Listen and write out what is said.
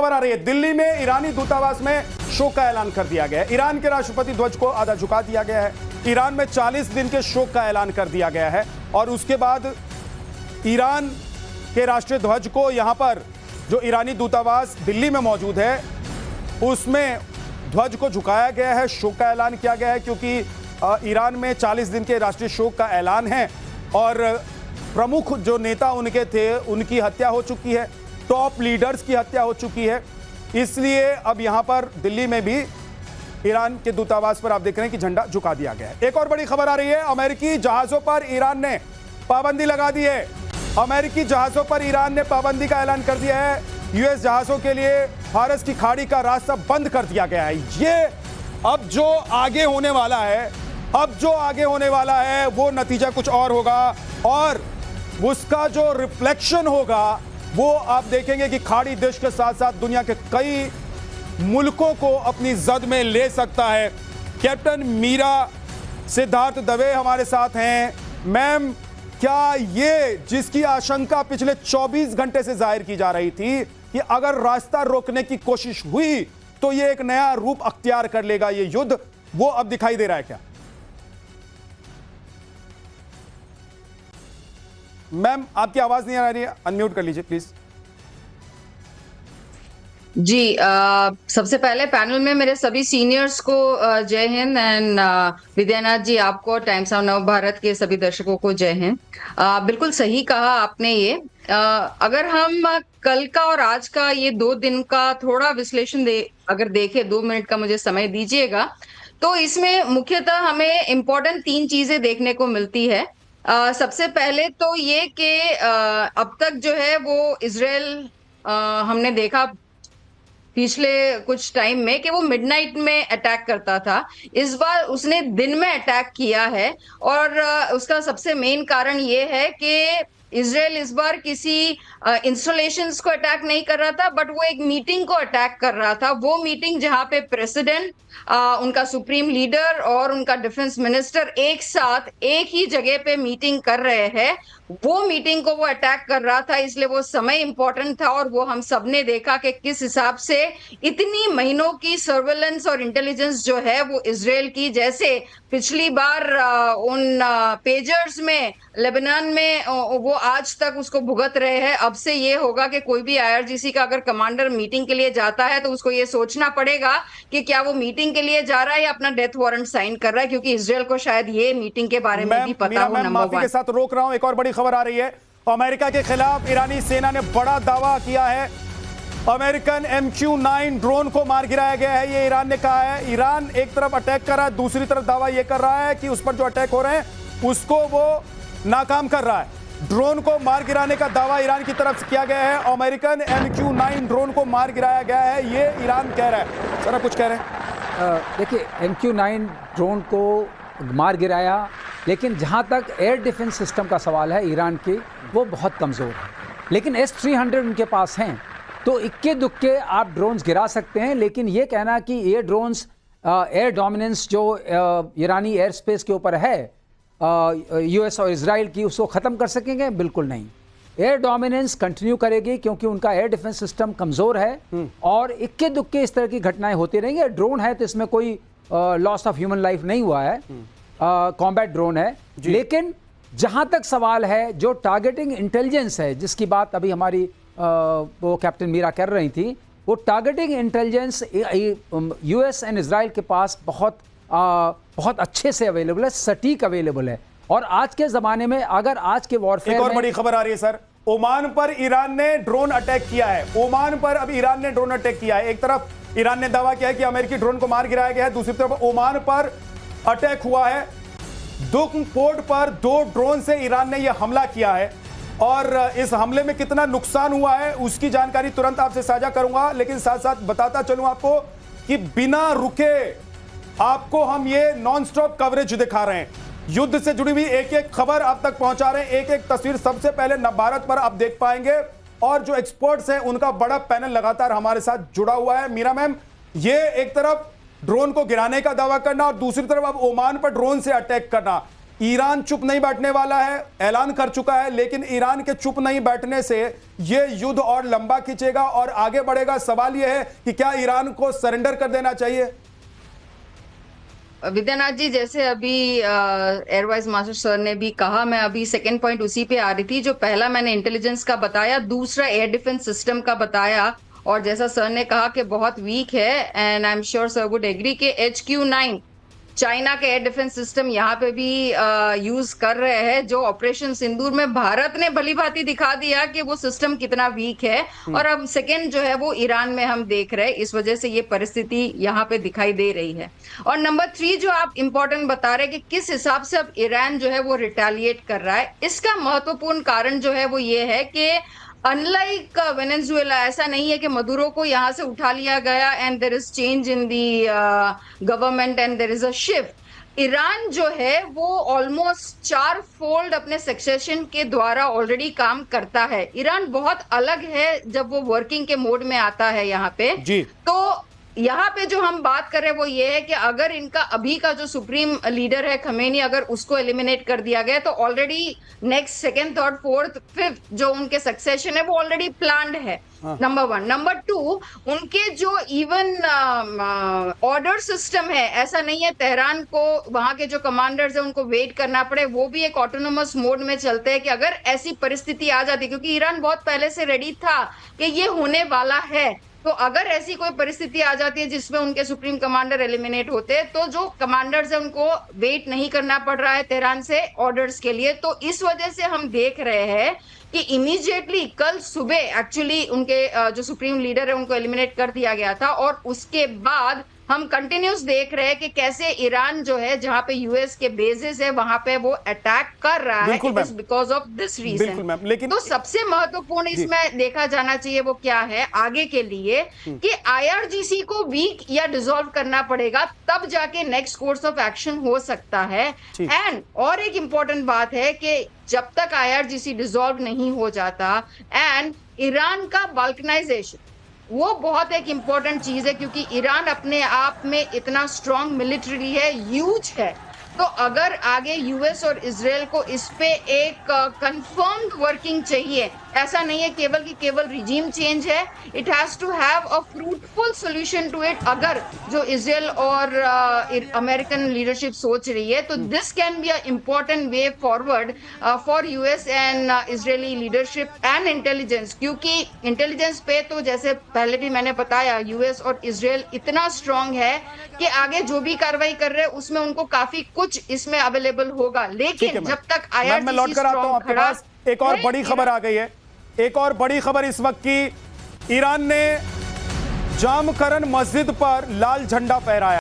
खबर आ रही है, दिल्ली में ईरानी दूतावास में शोक का ऐलान कर दिया गया है। ईरान के राष्ट्रपति ध्वज को आधा झुका दिया गया है। ईरान में 40 दिन के शोक का ऐलान कर दिया गया है और उसके बाद ईरान के राष्ट्रीय ध्वज को यहां पर जो ईरानी दूतावास दिल्ली में मौजूद है उसमें ध्वज को झुकाया गया है, शोक का ऐलान किया गया है, क्योंकि ईरान में 40 दिन के राष्ट्रीय शोक का ऐलान है और प्रमुख जो नेता उनके थे उनकी हत्या हो चुकी है, टॉप लीडर्स की हत्या हो चुकी है। इसलिए अब यहां पर दिल्ली में भी ईरान के दूतावास पर आप देख रहे हैं कि झंडा झुका दिया गया है। एक और बड़ी खबर आ रही है, अमेरिकी जहाजों पर ईरान ने पाबंदी लगा दी है। अमेरिकी जहाजों पर ईरान ने पाबंदी का ऐलान कर दिया है। यूएस जहाजों के लिए फारस की खाड़ी का रास्ता बंद कर दिया गया है। ये अब जो आगे होने वाला है वो नतीजा कुछ और होगा और उसका जो रिफ्लेक्शन होगा वो आप देखेंगे कि खाड़ी देश के साथ साथ दुनिया के कई मुल्कों को अपनी जद में ले सकता है। कैप्टन मीरा सिद्धार्थ दवे हमारे साथ हैं। मैम, क्या ये जिसकी आशंका पिछले 24 घंटे से जाहिर की जा रही थी कि अगर रास्ता रोकने की कोशिश हुई तो ये एक नया रूप अख्तियार कर लेगा ये युद्ध, वो अब दिखाई दे रहा है क्या? मैम, आपकी आवाज नहीं आ रही है, अनम्यूट कर लीजिए प्लीज। जी, सबसे पहले पैनल में मेरे सभी सीनियर्स को जय हिंद एंड विद्यानाथ जी आपको, टाइम्स ऑफ नव भारत के सभी दर्शकों को जय हिंद। बिल्कुल सही कहा आपने ये। अगर हम कल का और आज का ये 2 दिन का थोड़ा विश्लेषण अगर देखें, 2 मिनट का मुझे समय दीजिएगा, तो इसमें मुख्यतः हमें इम्पोर्टेंट 3 चीजें देखने को मिलती है। सबसे पहले तो ये कि अब तक जो है वो इजराइल हमने देखा पिछले कुछ टाइम में कि वो मिडनाइट में अटैक करता था। इस बार उसने दिन में अटैक किया है और उसका सबसे मेन कारण ये है कि इजराइल इस बार किसी इंस्टॉलेशंस को अटैक नहीं कर रहा था, बट वो एक मीटिंग को अटैक कर रहा था। वो मीटिंग जहां पे प्रेसिडेंट, उनका सुप्रीम लीडर और उनका डिफेंस मिनिस्टर एक साथ एक ही जगह पे मीटिंग कर रहे हैं, वो मीटिंग को वो अटैक कर रहा था। इसलिए वो समय इंपॉर्टेंट था और वो हम सबने देखा कि किस हिसाब से इतनी महीनों की सर्वेलेंस और इंटेलिजेंस जो है वो इजराइल की, जैसे पिछली बार उन पेजर्स में लेबनान में वो आज तक उसको भुगत रहे हैं। अब से ये होगा कि कोई भी आईआरजीसी का अगर कमांडर मीटिंग के लिए जाता है तो उसको ये सोचना पड़ेगा कि क्या वो मीटिंग के लिए जा रहा है या अपना डेथ वारंट साइन कर रहा है, क्योंकि इजराइल को शायद ये मीटिंग के बारे में भी पता हो। नंबर 1 के साथ रोक रहा हूं, एक और बड़ी खबर आ रही है। अमेरिका के खिलाफ ईरानी सेना ने बड़ा दावा किया है। अमेरिकन MQ-9 ड्रोन को मार गिराया गया है, ये ईरान ने कहा है। ईरान एक तरफ अटैक कर रहा है, दूसरी तरफ दावा ये कर रहा है कि उस पर जो अटैक हो रहे हैं उसको वो नाकाम कर रहा है। ड्रोन को मार गिराने का दावा ईरान की तरफ से किया गया है। अमेरिकन MQ-9 ड्रोन को मार गिराया गया है, ये ईरान कह रहा है। सर, कुछ कह रहे हैं? देखिए, MQ-9 ड्रोन को मार गिराया, लेकिन जहां तक एयर डिफेंस सिस्टम का सवाल है ईरान की, वो बहुत कमज़ोर है। लेकिन S-300 उनके पास हैं, तो इक्के दुक्के आप ड्रोन्स गिरा सकते हैं। लेकिन ये कहना कि ये ड्रोन्स एयर डोमिनेंस जो ईरानी एयर स्पेस के ऊपर है यूएस और इजराइल की, उसको ख़त्म कर सकेंगे, बिल्कुल नहीं। एयर डोमिनेंस कंटिन्यू करेगी क्योंकि उनका एयर डिफेंस सिस्टम कमज़ोर है और इक्के दुक्के इस तरह की घटनाएं होती रहेंगी। ड्रोन है तो इसमें कोई लॉस ऑफ ह्यूमन लाइफ नहीं हुआ है, कॉम्बैट ड्रोन है। लेकिन जहां तक सवाल है जो टारगेटिंग इंटेलिजेंस है, जिसकी बात अभी हमारी वो कैप्टन मीरा कर रही थी, वो targeting intelligence US and Israel के पास बहुत अच्छे से अवेलेबल है, सटीक अवेलेबल है। और आज के जमाने में अगर आज के वॉरफेयर एक और बड़ी खबर आ रही है सर, ओमान पर ईरान ने ड्रोन अटैक किया है। ओमान पर अब ईरान ने ड्रोन अटैक किया है। एक तरफ ईरान ने दावा किया है कि अमेरिकी ड्रोन को मार गिराया गया है, दूसरी तरफ ओमान पर अटैक हुआ है। दुख पोर्ट पर 2 ड्रोन से ईरान ने यह हमला किया है और इस हमले में कितना नुकसान हुआ है उसकी जानकारी तुरंत आपसे साझा करूंगा, लेकिन साथ साथ बताता चलूं आपको कि बिना रुके आपको हम ये नॉन स्टॉप कवरेज दिखा रहे हैं। युद्ध से जुड़ी हुई एक एक खबर आप तक पहुंचा रहे हैं, एक एक तस्वीर सबसे पहले नव भारत पर आप देख पाएंगे और जो एक्सपर्ट्स हैं उनका बड़ा पैनल लगातार हमारे साथ जुड़ा हुआ है। मीरा मैम, ये एक तरफ ड्रोन को गिराने का दावा करना और दूसरी तरफ अब ओमान पर ड्रोन से अटैक करना, ईरान चुप नहीं बैठने वाला है, ऐलान कर चुका है, लेकिन ईरान के चुप नहीं बैठने से यह युद्ध और लंबा खींचेगा और आगे बढ़ेगा। सवाल यह है कि क्या ईरान को सरेंडर कर देना चाहिए? विद्यानाथ जी, जैसे अभी एयर वाइस मास्टर सर ने भी कहा, मैं अभी सेकंड पॉइंट उसी पे आ रही थी। जो पहला मैंने इंटेलिजेंस का बताया, दूसरा एयर डिफेंस सिस्टम का बताया, और जैसा सर ने कहा कि बहुत वीक है, and I am sure sir would agree कि HQ-9 चाइना के एयर डिफेंस सिस्टम यहाँ पे भी यूज कर रहे हैं। जो ऑपरेशन सिंदूर में भारत ने भली भांति दिखा दिया कि वो सिस्टम कितना वीक है, और अब सेकेंड जो है वो ईरान में हम देख रहे हैं। इस वजह से ये परिस्थिति यहाँ पे दिखाई दे रही है। और नंबर 3 जो आप इंपॉर्टेंट बता रहे हैं कि किस हिसाब से अब ईरान जो है वो रिटेलिएट कर रहा है, इसका महत्वपूर्ण कारण जो है वो ये है कि अनलाइक वेनेजुएला, ऐसा नहीं है कि मदुरो को यहां से उठा लिया गया and there is change in the government and there is a shift. Iran जो है वो ऑलमोस्ट 4 फोल्ड अपने सक्सेशन के द्वारा ऑलरेडी काम करता है। ईरान बहुत अलग है जब वो वर्किंग के मोड में आता है यहाँ पे जी। तो यहाँ पे जो हम बात कर रहे हैं वो ये है कि अगर इनका अभी का जो सुप्रीम लीडर है खमेनी, अगर उसको एलिमिनेट कर दिया गया तो already next second, third, fourth, fifth जो उनके सक्सेशन है वो ऑलरेडी प्लान्ड है। नंबर 1। नंबर 2, उनके जो इवन ऑर्डर सिस्टम है, ऐसा नहीं है तेहरान को वहां के जो कमांडर्स है उनको वेट करना पड़े, वो भी एक ऑटोनोमस मोड में चलते हैं कि अगर ऐसी परिस्थिति आ जाती, क्योंकि ईरान बहुत पहले से रेडी था कि ये होने वाला है, तो अगर ऐसी कोई परिस्थिति आ जाती है जिसमें उनके सुप्रीम कमांडर एलिमिनेट होते हैं, तो जो कमांडर्स है उनको वेट नहीं करना पड़ रहा है तेहरान से ऑर्डर्स के लिए। तो इस वजह से हम देख रहे हैं कि इमीडिएटली कल सुबह एक्चुअली उनके जो सुप्रीम लीडर है उनको एलिमिनेट कर दिया गया था, और उसके बाद हम कंटिन्यूस देख रहे हैं कि कैसे ईरान जो है जहां पे यूएस के बेसेस है वहां पे वो अटैक कर रहा है, बिकॉज ऑफ दिस रीजन। लेकिन तो सबसे महत्वपूर्ण इसमें देखा जाना चाहिए वो क्या है आगे के लिए कि IRGC को वीक या डिसॉल्व करना पड़ेगा, तब जाके नेक्स्ट कोर्स ऑफ एक्शन हो सकता है। एंड और एक इंपॉर्टेंट बात है कि जब तक IRGC डिसॉल्व नहीं हो जाता, एंड ईरान का बाल्कनाइजेशन वो बहुत एक इंपॉर्टेंट चीज है, क्योंकि ईरान अपने आप में इतना स्ट्रॉन्ग मिलिट्री है, ह्यूज है। तो अगर आगे यूएस और इजराइल को इस पे एक कंफर्म्ड वर्किंग चाहिए, ऐसा नहीं है केवल कि केवल रिजीम चेंज है, it has to have a fruitful solution to it. अगर जो इजराइल और अमेरिकन लीडरशिप सोच रही है, तो this can be a important way forward for US and Israeli leadership and intelligence, क्योंकि इंटेलिजेंस पे तो जैसे पहले भी मैंने बताया यूएस और इजराइल इतना स्ट्रांग है कि आगे जो भी कार्रवाई कर रहे हैं उसमें उनको काफी कुछ इसमें अवेलेबल होगा। लेकिन जब तक मैं लौट कर आता हूं आपके पास, एक और बड़ी खबर आ गई है। एक और बड़ी खबर इस वक्त की, ईरान ने जामकरन मस्जिद पर लाल झंडा फहराया।